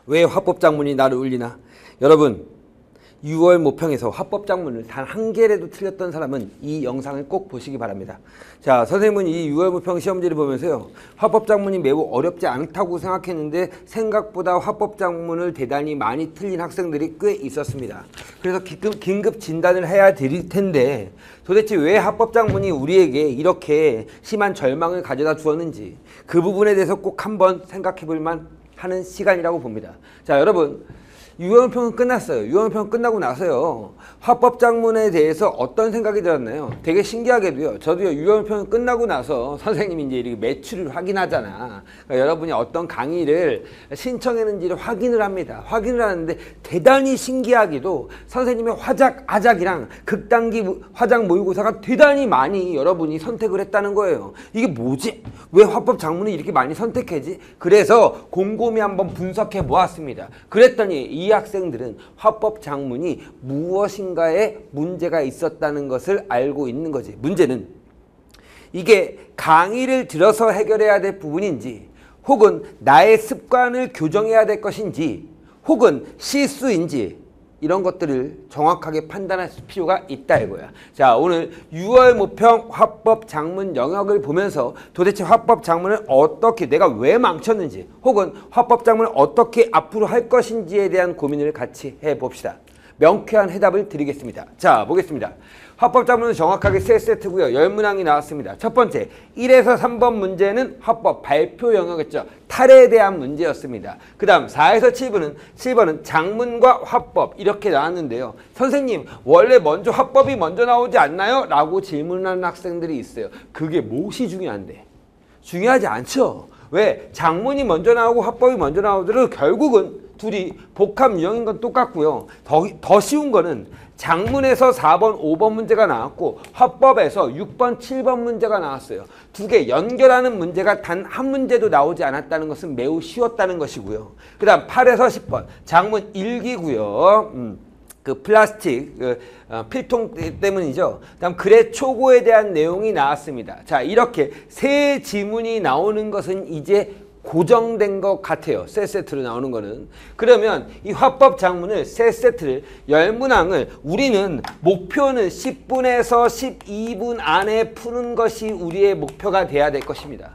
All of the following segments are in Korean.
왜 화법작문이 나를 울리나? 여러분, 6월 모평에서 화법작문을 단 한 개라도 틀렸던 사람은 이 영상을 꼭 보시기 바랍니다. 자, 선생님은 이 6월 모평 시험지를 보면서요, 화법작문이 매우 어렵지 않다고 생각했는데 생각보다 화법작문을 대단히 많이 틀린 학생들이 꽤 있었습니다. 그래서 긴급 진단을 해야 될 텐데 도대체 왜 화법작문이 우리에게 이렇게 심한 절망을 가져다 주었는지 그 부분에 대해서 꼭 한번 생각해 볼 만하는 시간이라고 봅니다. 자, 여러분, 유형평은 끝났어요. 유형평 끝나고 나서요, 화법작문에 대해서 어떤 생각이 들었나요? 되게 신기하게도요, 저도요, 유형평 끝나고 나서 선생님이 이제 이렇게 매출을 확인하잖아. 그러니까 여러분이 어떤 강의를 신청했는지를 확인을 합니다. 확인을 하는데 대단히 신기하게도 선생님의 화작, 아작이랑 극단기 화작 모의고사가 대단히 많이 여러분이 선택을 했다는 거예요. 이게 뭐지? 왜 화법작문을 이렇게 많이 선택하지? 그래서 곰곰이 한번 분석해 보았습니다. 그랬더니 이 학생들은 화법작문이 무엇인가에 문제가 있었다는 것을 알고 있는 거지. 문제는 이게 강의를 들어서 해결해야 될 부분인지, 혹은 나의 습관을 교정해야 될 것인지, 혹은 실수인지, 이런 것들을 정확하게 판단할 필요가 있다 이거야. 자, 오늘 6월 모평 화법작문 영역을 보면서 도대체 화법작문을 어떻게, 내가 왜 망쳤는지, 혹은 화법작문을 어떻게 앞으로 할 것인지에 대한 고민을 같이 해봅시다. 명쾌한 해답을 드리겠습니다. 자, 보겠습니다. 화법작문은 정확하게 세 세트고요. 10문항이 나왔습니다. 첫 번째, 1에서 3번 문제는 화법 발표 영역이었죠. 탈에 대한 문제였습니다. 그 다음 4에서 7번은 작문과 화법 이렇게 나왔는데요. 선생님, 원래 먼저 화법이 먼저 나오지 않나요? 라고 질문하는 학생들이 있어요. 그게 무엇이 중요한데? 중요하지 않죠. 왜? 작문이 먼저 나오고 화법이 먼저 나오더라도 결국은 둘이 복합 유형인 건 똑같고요. 더 쉬운 거는 작문에서 4번, 5번 문제가 나왔고 화법에서 6번, 7번 문제가 나왔어요. 두 개 연결하는 문제가 단 한 문제도 나오지 않았다는 것은 매우 쉬웠다는 것이고요. 그 다음 8에서 10번 작문 1기고요. 그 플라스틱 필통 때문이죠. 다음 글의 초고에 대한 내용이 나왔습니다. 자, 이렇게 세 지문이 나오는 것은 이제 고정된 것 같아요. 세 세트로 나오는 거는. 그러면 이 화법 작문을 세 세트를 10문항을 우리는 목표는 10분에서 12분 안에 푸는 것이 우리의 목표가 돼야 될 것입니다.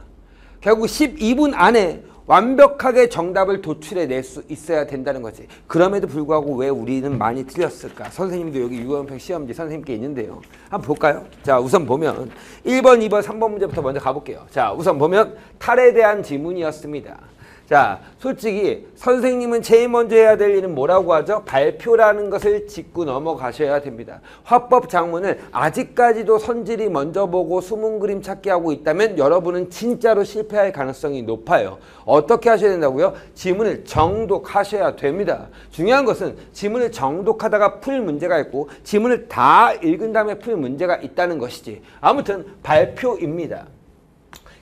결국 12분 안에 완벽하게 정답을 도출해낼 수 있어야 된다는 거지. 그럼에도 불구하고 왜 우리는 많이 틀렸을까? 선생님도 여기 유형평 시험지 선생님께 있는데요. 한번 볼까요? 자, 우선 보면 1번, 2번, 3번 문제부터 먼저 가볼게요. 자, 우선 보면 탈에 대한 지문이었습니다. 자, 솔직히 선생님은 제일 먼저 해야 될 일은 뭐라고 하죠? 발표라는 것을 짚고 넘어가셔야 됩니다. 화법 작문을 아직까지도 선질이 먼저 보고 수문 그림 찾기 하고 있다면 여러분은 진짜로 실패할 가능성이 높아요. 어떻게 하셔야 된다고요? 지문을 정독하셔야 됩니다. 중요한 것은 지문을 정독하다가 풀 문제가 있고 지문을 다 읽은 다음에 풀 문제가 있다는 것이지. 아무튼 발표입니다.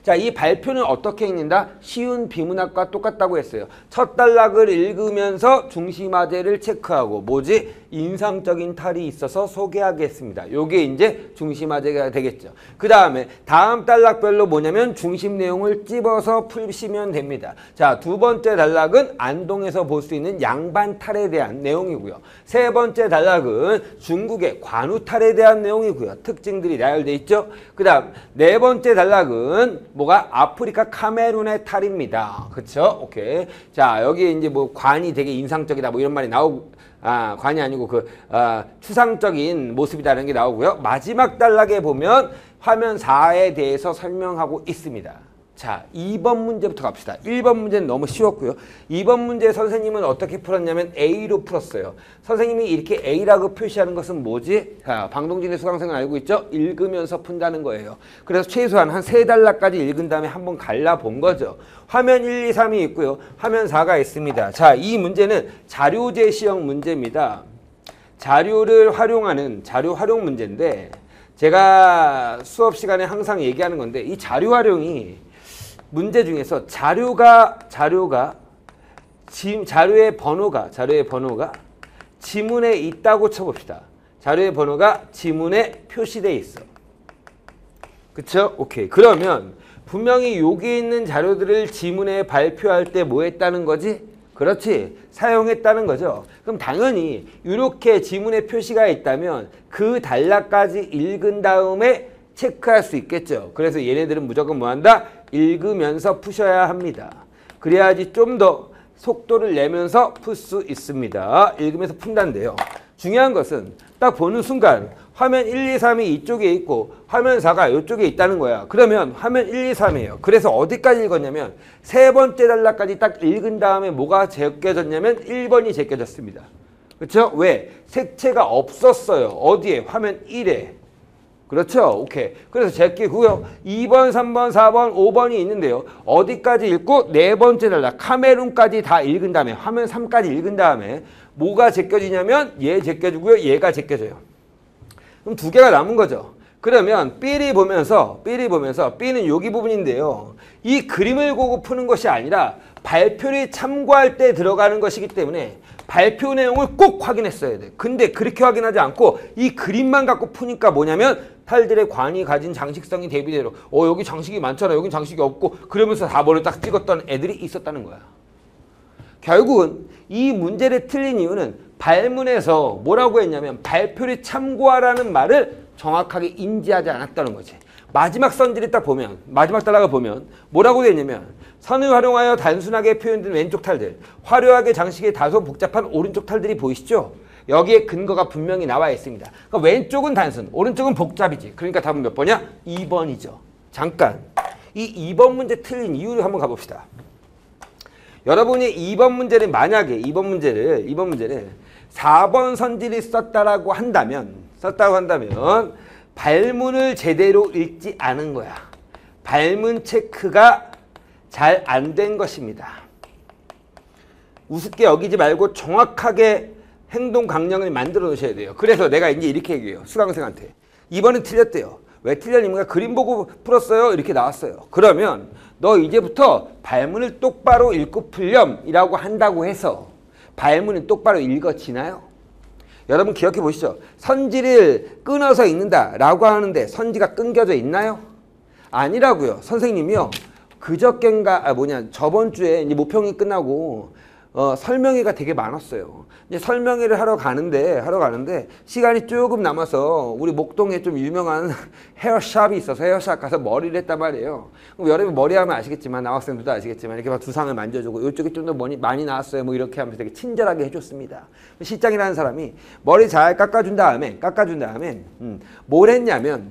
자, 이 발표는 어떻게 읽는다? 쉬운 비문학과 똑같다고 했어요. 첫 단락을 읽으면서 중심화제를 체크하고 뭐지? 인상적인 탈이 있어서 소개하겠습니다. 요게 이제 중심화제가 되겠죠. 그 다음에 다음 단락별로 뭐냐면 중심 내용을 찝어서 푸시면 됩니다. 자, 두 번째 단락은 안동에서 볼 수 있는 양반 탈에 대한 내용이고요. 세 번째 단락은 중국의 관우 탈에 대한 내용이고요. 특징들이 나열되어 있죠. 그 다음 네 번째 단락은 뭐가? 아프리카 카메룬의 탈입니다. 그쵸? 오케이. 자, 여기 이제 뭐 관이 되게 인상적이다 뭐 이런 말이 나오고, 관이 아니고 추상적인 모습이라는 게 나오고요. 마지막 단락에 보면 화면 4에 대해서 설명하고 있습니다. 자, 2번 문제부터 갑시다. 1번 문제는 너무 쉬웠고요. 2번 문제 선생님은 어떻게 풀었냐면 A로 풀었어요. 선생님이 이렇게 A라고 표시하는 것은 뭐지? 자, 방동진의 수강생은 알고 있죠? 읽으면서 푼다는 거예요. 그래서 최소한 한 3단락까지 읽은 다음에 한번 갈라본 거죠. 화면 1, 2, 3이 있고요. 화면 4가 있습니다. 자, 이 문제는 자료 제시형 문제입니다. 자료를 활용하는 자료 활용 문제인데 제가 수업 시간에 항상 얘기하는 건데 이 자료 활용이 문제 중에서 자료의 번호가 지문에 있다고 쳐봅시다. 자료의 번호가 지문에 표시되어 있어. 그쵸? 오케이. 그러면 분명히 여기 있는 자료들을 지문에 발표할 때 뭐 했다는 거지? 그렇지. 사용했다는 거죠. 그럼 당연히 이렇게 지문에 표시가 있다면 그 단락까지 읽은 다음에 체크할 수 있겠죠. 그래서 얘네들은 무조건 뭐한다? 읽으면서 푸셔야 합니다. 그래야지 좀 더 속도를 내면서 풀 수 있습니다. 읽으면서 푼다는데요. 중요한 것은 딱 보는 순간 화면 1, 2, 3이 이쪽에 있고 화면 4가 이쪽에 있다는 거야. 그러면 화면 1, 2, 3이에요. 그래서 어디까지 읽었냐면 세 번째 단락까지 딱 읽은 다음에 뭐가 제껴졌냐면 1번이 제껴졌습니다. 그렇죠? 왜? 색채가 없었어요. 어디에? 화면 1에. 그렇죠? 오케이. 그래서 제끼고요. 2번, 3번, 4번, 5번이 있는데요. 어디까지 읽고 네 번째 단락 카메룬까지 다 읽은 다음에 화면 3까지 읽은 다음에 뭐가 제껴지냐면 얘 제껴지고요. 얘가 제껴져요. 그럼 두 개가 남은 거죠. 그러면 B를 보면서 B는 여기 부분인데요. 이 그림을 보고 푸는 것이 아니라 발표를 참고할 때 들어가는 것이기 때문에 발표 내용을 꼭 확인했어야 돼. 근데 그렇게 확인하지 않고 이 그림만 갖고 푸니까 뭐냐면 탈들의 관이 가진 장식성이 대비대로 여기 장식이 많잖아. 여긴 장식이 없고 그러면서 4번을 딱 찍었던 애들이 있었다는 거야. 결국은 이 문제를 틀린 이유는 발문에서 뭐라고 했냐면 발표를 참고하라는 말을 정확하게 인지하지 않았다는 거지. 마지막 선지를 딱 보면 마지막 단락을 보면 뭐라고 되어 있냐면 선을 활용하여 단순하게 표현된 왼쪽 탈들, 화려하게 장식의 다소 복잡한 오른쪽 탈들이 보이시죠? 여기에 근거가 분명히 나와 있습니다. 그러니까 왼쪽은 단순, 오른쪽은 복잡이지. 그러니까 답은 몇 번이야? 2번이죠. 잠깐 이 2번 문제 틀린 이유를 한번 가봅시다. 여러분이 2번 문제를 만약에 2번 문제를 4번 선지를 썼다고 한다면 발문을 제대로 읽지 않은 거야. 발문 체크가 잘 안 된 것입니다. 우습게 여기지 말고 정확하게 행동 강령을 만들어 놓으셔야 돼요. 그래서 내가 이제 이렇게 얘기해요. 수강생한테. 이번엔 틀렸대요. 왜 틀렸냐면 그림 보고 풀었어요. 이렇게 나왔어요. 그러면 너 이제부터 발문을 똑바로 읽고 풀렴이라고 한다고 해서 발문을 똑바로 읽어지나요? 여러분 기억해 보시죠. 선지를 끊어서 읽는다라고 하는데 선지가 끊겨져 있나요? 아니라고요. 선생님이요. 그저껜가 저번 주에 이제 모평이 끝나고 설명회가 되게 많았어요. 이제 설명회를 하러 가는데 시간이 조금 남아서 우리 목동에 좀 유명한 헤어샵이 있어서 헤어샵 가서 머리를 했단 말이에요. 그럼 여러분 머리하면 아시겠지만 남학생들도 아시겠지만 이렇게 막 두상을 만져주고 이쪽에 좀 더 많이 나왔어요. 뭐 이렇게 하면서 되게 친절하게 해줬습니다. 실장이라는 사람이 머리 잘 깎아준 다음에 뭘 했냐면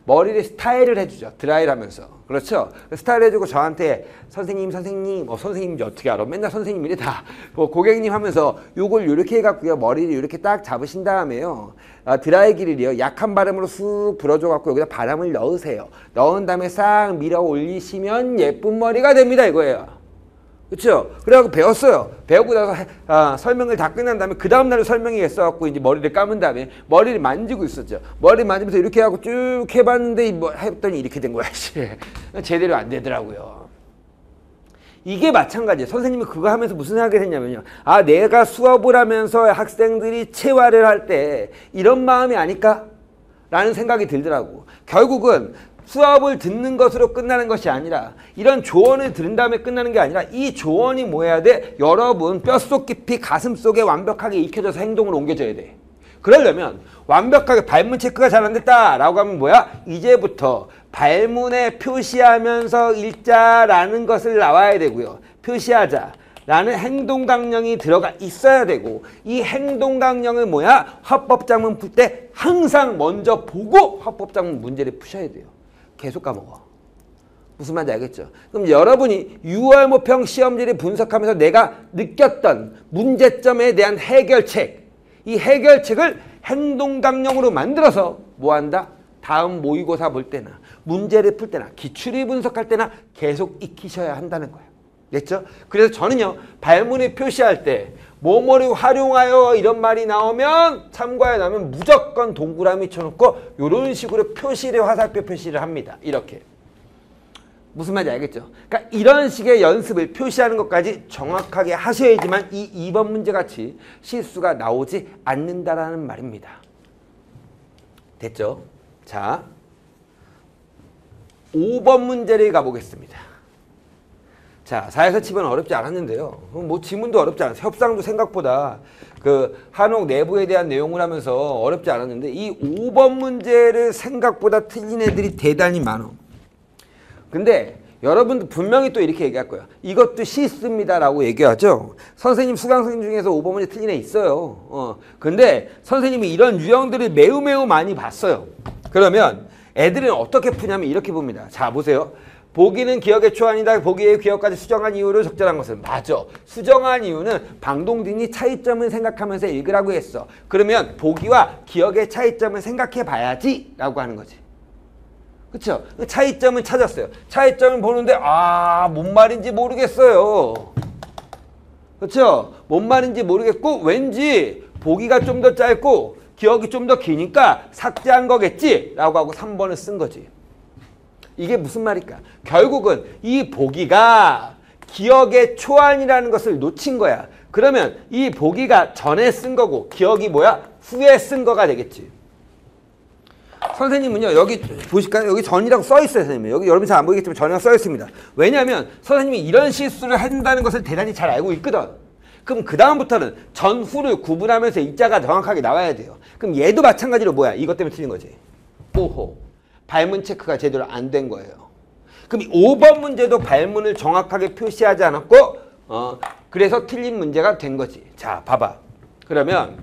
머리를 스타일을 해주죠. 드라이를 하면서. 그렇죠? 스타일 해주고 저한테 선생님 선생님인지 어떻게 알아? 맨날 선생님이래 다. 고객님 하면서 요걸 요렇게 해갖고요. 머리를 이렇게 딱 잡으신 다음에요. 드라이기를요. 약한 바람으로 쑥 불어줘갖고 여기다 바람을 넣으세요. 넣은 다음에 싹 밀어 올리시면 예쁜 머리가 됩니다. 이거예요. 그렇죠? 그래갖고 배웠어요. 배우고 나서 설명을 다 끝난 다음에 그 다음날에 설명이 있어갖고 이제 머리를 감은 다음에 머리를 만지고 있었죠. 머리를 만지면서 이렇게 하고 쭉 해봤는데 뭐 했더니 이렇게 된 거야. 제대로 안 되더라고요. 이게 마찬가지예요. 선생님이 그거 하면서 무슨 생각을 했냐면요. 내가 수업을 하면서 학생들이 체화를 할 때 이런 마음이 아닐까? 라는 생각이 들더라고. 결국은 수업을 듣는 것으로 끝나는 것이 아니라 이런 조언을 들은 다음에 끝나는 게 아니라 이 조언이 뭐 해야 돼? 여러분 뼛속 깊이 가슴속에 완벽하게 익혀져서 행동으로 옮겨져야 돼. 그러려면 완벽하게 발문 체크가 잘 안 됐다 라고 하면 뭐야? 이제부터 발문에 표시하면서 읽자라는 것을 나와야 되고요. 표시하자 라는 행동 강령이 들어가 있어야 되고 이 행동 강령을 뭐야? 화법작문 풀 때 항상 먼저 보고 화법작문 문제를 푸셔야 돼요. 계속 까먹어. 무슨 말인지 알겠죠? 그럼 여러분이 6월 모평 시험지를 분석하면서 내가 느꼈던 문제점에 대한 해결책, 이 해결책을 행동 강령으로 만들어서 뭐한다? 다음 모의고사 볼 때나 문제를 풀 때나 기출을 분석할 때나 계속 익히셔야 한다는 거예요. 됐죠? 그래서 저는요. 발문을 표시할 때 뭐뭐를 활용하여 이런 말이 나오면 참고해 나오면 무조건 동그라미 쳐놓고 이런 식으로 표시를 화살표 표시를 합니다. 이렇게. 무슨 말인지 알겠죠? 그러니까 이런 식의 연습을 표시하는 것까지 정확하게 하셔야지만 이 2번 문제같이 실수가 나오지 않는다라는 말입니다. 됐죠? 자, 5번 문제를 가보겠습니다. 자, 4에서 7번 어렵지 않았는데요. 뭐 지문도 어렵지 않았어요. 협상도 생각보다 그 한옥 내부에 대한 내용을 하면서 어렵지 않았는데 이 5번 문제를 생각보다 틀린 애들이 대단히 많아. 근데 여러분도 분명히 또 이렇게 얘기할 거예요. 이것도 실수입니다 라고 얘기하죠. 선생님, 수강 선생님 중에서 5번 문제 틀린 애 있어요. 근데 선생님이 이런 유형들을 매우 많이 봤어요. 그러면 애들은 어떻게 푸냐면 이렇게 봅니다. 자, 보세요. 보기는 기억의 초안이다. 보기의 기억까지 수정한 이유로 적절한 것은 맞아. 수정한 이유는 방동진이 차이점을 생각하면서 읽으라고 했어. 그러면 보기와 기억의 차이점을 생각해 봐야지 라고 하는 거지. 그쵸? 차이점을 찾았어요. 차이점을 보는데 뭔 말인지 모르겠어요. 그쵸? 뭔 말인지 모르겠고 왠지 보기가 좀 더 짧고 기억이 좀 더 기니까 삭제한 거겠지 라고 하고 3번을 쓴 거지. 이게 무슨 말일까? 결국은 이 보기가 기억의 초안이라는 것을 놓친 거야. 그러면 이 보기가 전에 쓴 거고 기억이 뭐야? 후에 쓴 거가 되겠지. 선생님은요, 여기 보실까요? 여기 전이라고 써 있어요, 선생님. 여기 여러분 잘 안 보이겠지만 전이라고 써 있습니다. 왜냐하면 선생님이 이런 실수를 한다는 것을 대단히 잘 알고 있거든. 그럼 그 다음부터는 전, 후를 구분하면서 입자가 정확하게 나와야 돼요. 그럼 얘도 마찬가지로 뭐야? 이것 때문에 틀린 거지. 오호. 발문 체크가 제대로 안 된 거예요. 그럼 5번 문제도 발문을 정확하게 표시하지 않았고 그래서 틀린 문제가 된 거지. 자, 봐봐. 그러면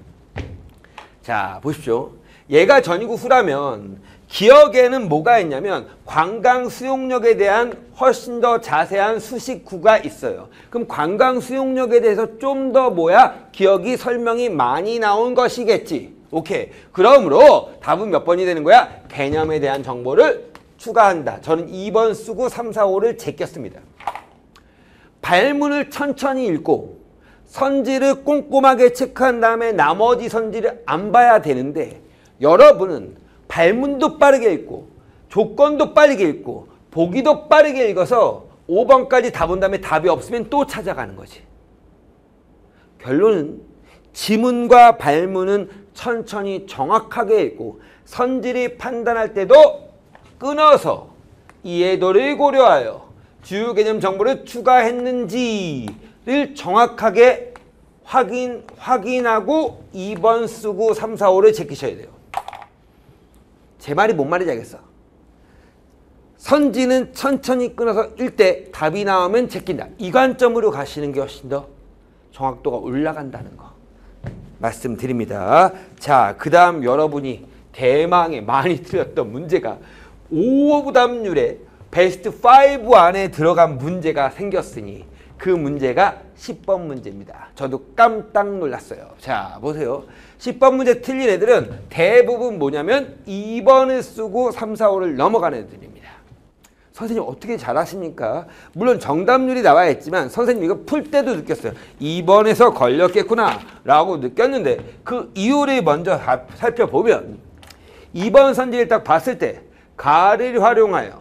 자, 보십시오. 얘가 전이고 후라면 기억에는 뭐가 있냐면 관광 수용력에 대한 훨씬 더 자세한 수식구가 있어요. 그럼 관광 수용력에 대해서 좀 더 기억이 설명이 많이 나온 것이겠지. 오케이. 그러므로 답은 몇 번이 되는 거야? 개념에 대한 정보를 추가한다. 저는 2번 쓰고 3, 4, 5를 제꼈습니다. 발문을 천천히 읽고 선지를 꼼꼼하게 체크한 다음에 나머지 선지를 안 봐야 되는데 여러분은 발문도 빠르게 읽고 조건도 빠르게 읽고 보기도 빠르게 읽어서 5번까지 다 본 다음에 답이 없으면 또 찾아가는 거지. 결론은 지문과 발문은 천천히 정확하게 읽고 선지를 판단할 때도 끊어서 이해도를 고려하여 주요 개념 정보를 추가했는지를 정확하게 확인하고 2번 쓰고 3, 4, 5를 제끼셔야 돼요. 제 말이 뭔 말인지 알겠어? 선지는 천천히 끊어서 읽 때 답이 나오면 제낀다. 이 관점으로 가시는 게 훨씬 더 정확도가 올라간다는 거 말씀드립니다. 자, 그 다음 여러분이 대망의 많이 틀렸던 문제가 5답률의 베스트 5 안에 들어간 문제가 생겼으니 그 문제가 10번 문제입니다. 저도 깜짝 놀랐어요. 자, 보세요. 10번 문제 틀린 애들은 대부분 뭐냐면 2번을 쓰고 3, 4, 5를 넘어가는 애들입니다. 선생님 어떻게 잘하십니까? 물론 정답률이 나와 있지만 선생님 이거 풀 때도 느꼈어요. 2번에서 걸렸겠구나 라고 느꼈는데 그 이유를 먼저 살펴보면 2번 선지를 딱 봤을 때 가를 활용하여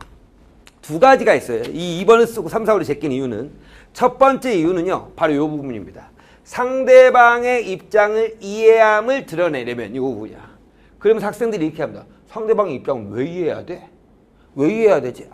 두 가지가 있어요. 이 2번을 쓰고 3, 4, 5를 제낀 이유는 첫 번째 이유는요. 바로 이 부분입니다. 상대방의 입장을 이해함을 드러내려면 이 부분이야. 그러면 학생들이 이렇게 합니다. 상대방의 입장을 왜 이해해야 돼? 왜 이해해야 되지?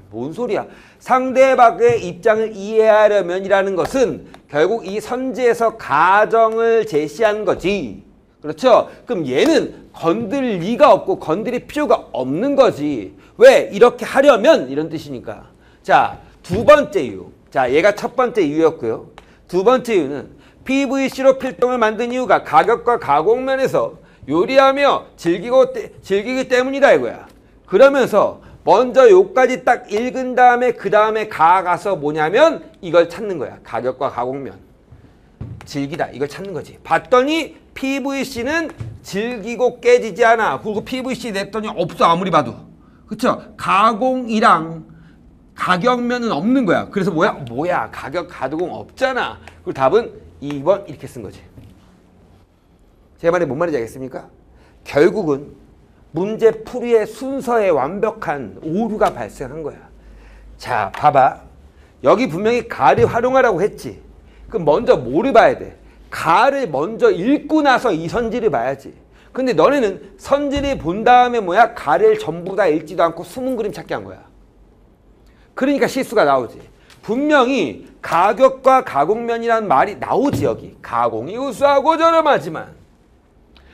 뭔 소리야. 상대방의 입장을 이해하려면이라는 것은 결국 이 선지에서 가정을 제시한 거지. 그렇죠? 그럼 얘는 건들 리가 없고 건드릴 필요가 없는 거지. 왜? 이렇게 하려면 이런 뜻이니까. 자, 두 번째 이유. 자, 얘가 첫 번째 이유였고요. 두 번째 이유는 PVC로 필통을 만든 이유가 가격과 가공면에서 요리하며 즐기기 때문이다 이거야. 그러면서 먼저 요까지 딱 읽은 다음에 그 다음에 가서 뭐냐면 이걸 찾는 거야. 가격과 가공면. 즐기다. 이걸 찾는 거지. 봤더니 PVC는 즐기고 깨지지 않아. 그리고 PVC 냈더니 없어. 아무리 봐도. 그쵸? 가공이랑 가격면은 없는 거야. 그래서 뭐야? 가격, 가공 없잖아. 그리고 답은 2번 이렇게 쓴 거지. 제 말이 뭔 말인지 알겠습니까? 결국은 문제 풀이의 순서에 완벽한 오류가 발생한 거야. 자, 봐봐. 여기 분명히 가를 활용하라고 했지. 그럼 먼저 뭐를 봐야 돼? 가를 먼저 읽고 나서 이 선지를 봐야지. 근데 너네는 선지를 본 다음에 가를 전부 다 읽지도 않고 숨은 그림 찾기 한 거야. 그러니까 실수가 나오지. 분명히 가격과 가공면이라는 말이 나오지 여기. 가공이 우수하고 저렴하지만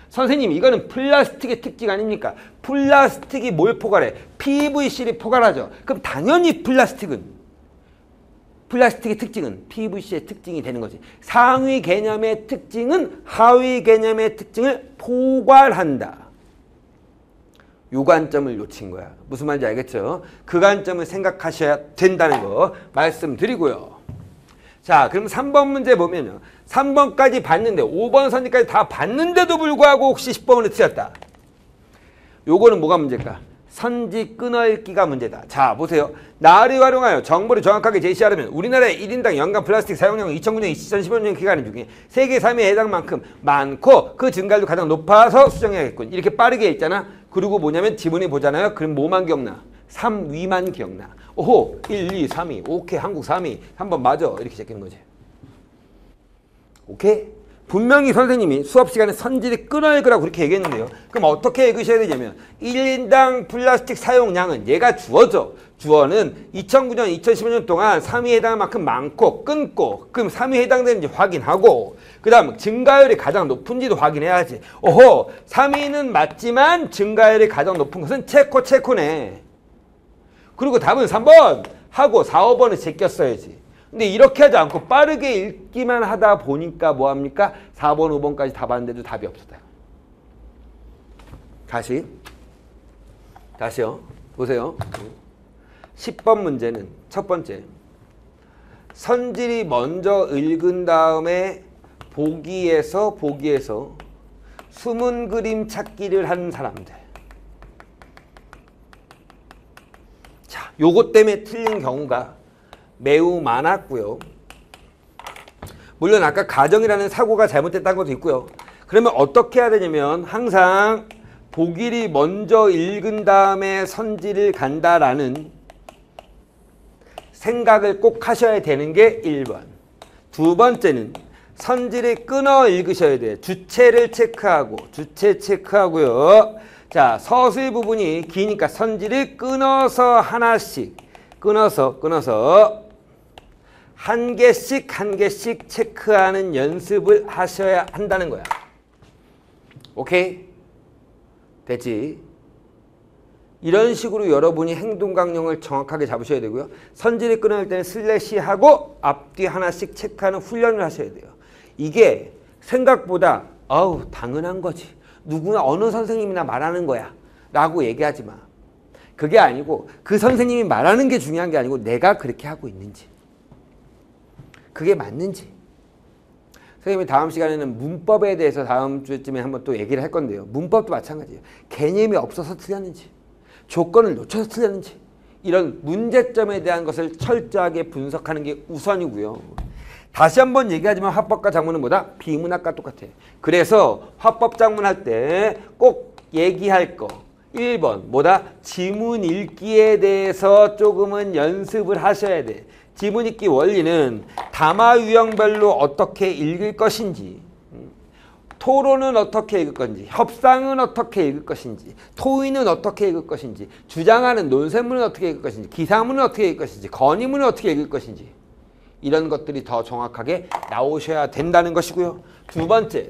선생님 이거는 플라스틱의 특징 아닙니까? 플라스틱이 뭘 포괄해? PVC를 포괄하죠. 그럼 당연히 플라스틱의 특징은 PVC의 특징이 되는 거지. 상위 개념의 특징은 하위 개념의 특징을 포괄한다. 요 관점을 놓친 거야. 무슨 말인지 알겠죠? 그 관점을 생각하셔야 된다는 거 말씀드리고요. 자, 그럼 3번 문제 보면요. 3번까지 봤는데 5번 선지까지 다 봤는데도 불구하고 혹시 10번을 틀렸다. 요거는 뭐가 문제일까? 선지 끊어읽기가 문제다. 자, 보세요. 나를 활용하여 정보를 정확하게 제시하려면 우리나라의 1인당 연간 플라스틱 사용량은 2009년, 2015년 기간 중에 세계 3위에 해당 만큼 많고 그 증가율도 가장 높아서 수정해야겠군. 이렇게 빠르게 있잖아. 그리고 뭐냐면 지문이 보잖아요. 그럼 뭐만 기억나? 3위만 기억나. 오호, 1, 2, 3위. 오케이, 한국 3위. 3번 맞아. 이렇게 시작하는 거지. 오케이? 분명히 선생님이 수업 시간에 선지를 끊어읽으라고 그렇게 얘기했는데요. 그럼 어떻게 읽으셔야 되냐면 1인당 플라스틱 사용량은 얘가 주어져. 주어는 2009년, 2015년 동안 3위에 해당할 만큼 많고 끊고 그럼 3위에 해당되는지 확인하고 그 다음 증가율이 가장 높은지도 확인해야지. 오호, 3위는 맞지만 증가율이 가장 높은 것은 체코네. 그리고 답은 3번 하고 4, 5번을 제꼈어야지. 근데 이렇게 하지 않고 빠르게 읽기만 하다 보니까 뭐합니까? 4번, 5번까지 다 봤는데도 답이 없었다. 다시요. 보세요. 10번 문제는 첫 번째. 선지를 먼저 읽은 다음에 보기에서 숨은 그림 찾기를 하는 사람들. 자, 요것 때문에 틀린 경우가 매우 많았고요. 물론 아까 가정이라는 사고가 잘못됐다는 것도 있고요. 그러면 어떻게 해야 되냐면 항상 보기를 먼저 읽은 다음에 선지를 간다라는 생각을 꼭 하셔야 되는 게 1번. 두 번째는 선지를 끊어 읽으셔야 돼요. 주체 체크하고요. 자, 서술 부분이 기니까 선지를 끊어서 하나씩 끊어서 한 개씩 체크하는 연습을 하셔야 한다는 거야. 오케이? 됐지? 이런 식으로 여러분이 행동 강령을 정확하게 잡으셔야 되고요. 선지를 끊을 때는 슬래시하고 앞뒤 하나씩 체크하는 훈련을 하셔야 돼요. 이게 생각보다 당연한 거지. 누구나 어느 선생님이나 말하는 거야 라고 얘기하지 마. 그게 아니고 그 선생님이 말하는 게 중요한 게 아니고 내가 그렇게 하고 있는지 그게 맞는지. 선생님이 다음 시간에는 문법에 대해서 다음 주쯤에 한번 또 얘기를 할 건데요. 문법도 마찬가지예요. 개념이 없어서 틀렸는지 조건을 놓쳐서 틀렸는지 이런 문제점에 대한 것을 철저하게 분석하는 게 우선이고요. 다시 한번 얘기하지만 화법과 작문은 뭐다? 비문학과 똑같아. 그래서 화법 작문 할 때 꼭 얘기할 거 1번 뭐다? 지문 읽기에 대해서 조금은 연습을 하셔야 돼. 지문 읽기 원리는 담화 유형별로 어떻게 읽을 것인지, 토론은 어떻게 읽을 건지, 협상은 어떻게 읽을 것인지, 토의는 어떻게 읽을 것인지, 주장하는 논설문은 어떻게 읽을 것인지, 기사문은 어떻게 읽을 것인지, 건의문은 어떻게 읽을 것인지 이런 것들이 더 정확하게 나오셔야 된다는 것이고요. 두 번째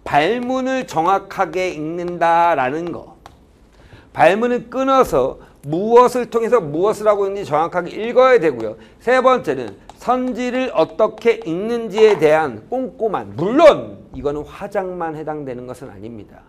발문을 정확하게 읽는다라는 거. 발문을 끊어서 무엇을 통해서 무엇을 하고 있는지 정확하게 읽어야 되고요. 세 번째는 선지를 어떻게 읽는지에 대한 꼼꼼한, 물론 이거는 화작만 해당되는 것은 아닙니다.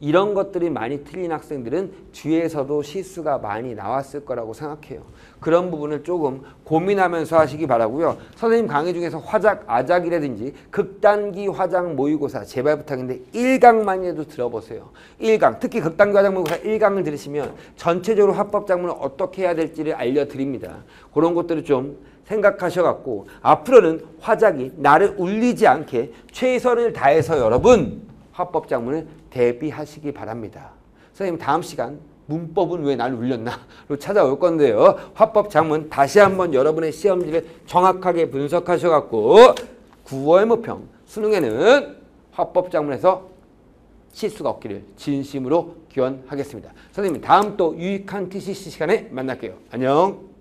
이런 것들이 많이 틀린 학생들은 뒤에서도 실수가 많이 나왔을 거라고 생각해요. 그런 부분을 조금 고민하면서 하시기 바라고요. 선생님 강의 중에서 화작, 아작이라든지 극단기 화작 모의고사 제발 부탁인데 1강만이라도 들어보세요. 1강, 특히 극단기 화작 모의고사 1강을 들으시면 전체적으로 화법 작문을 어떻게 해야 될지를 알려드립니다. 그런 것들을 좀 생각하셔갖고 앞으로는 화작이 나를 울리지 않게 최선을 다해서 여러분 화법 작문을 대비하시기 바랍니다. 선생님 다음 시간 문법은 왜 날 울렸나로 찾아올 건데요. 화법 작문 다시 한번 여러분의 시험지를 정확하게 분석하셔갖고 9월 모평 수능에는 화법 작문에서 실수가 없기를 진심으로 기원하겠습니다. 선생님 다음 또 유익한 TCC 시간에 만날게요. 안녕.